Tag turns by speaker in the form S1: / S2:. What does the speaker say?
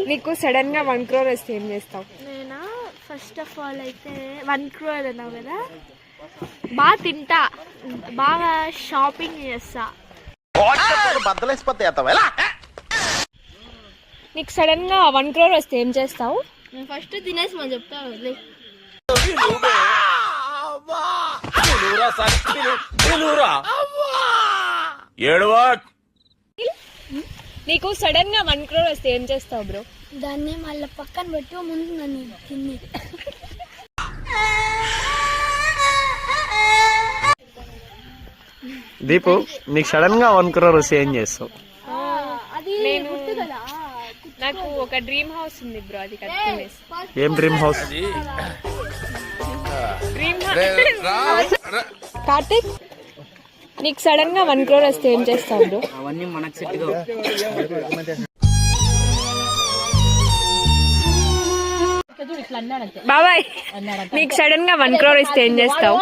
S1: నీకు సడన్ గా 1 crore వస్తే ఏం చేస్తావు?
S2: నేనా ఫస్ట్ ఆఫ్ ఆల్ అయితే 1 crore అన్నావు కదా, బాగా తింటా, బాగా షాపింగ్ చేస్తా.
S1: నీకు సడన్ గా 1 crore వస్తే ఏం చేస్తావు?
S2: ఫస్ట్ తినేసి మనం చెప్తా.
S1: నీకు సడన్ గా 1 crore వస్తే ఏం చేస్తావు బ్రో?
S2: దాన్ని మళ్ళీ పక్కన పెట్టి ముందు నన్ను తిని.
S3: దీపు, నీకు సడన్ గా 1 crore వస్తే ఏం చేస్తావు?
S1: నాకు ఒక డ్రీమ్ హౌస్ ఉంది బ్రో, అది కట్టుకునేసి.
S3: ఏం డ్రీమ్ హౌస్?
S1: కార్తిక్, నీకు సడన్ గా 1 crore వస్తే ఏం చేస్తావు బ్రో?
S4: అవన్నీ మనకు సెట్
S1: బాబాయ్, నీకు సడన్ గా 1 crore ఇస్తే ఏం చేస్తావు?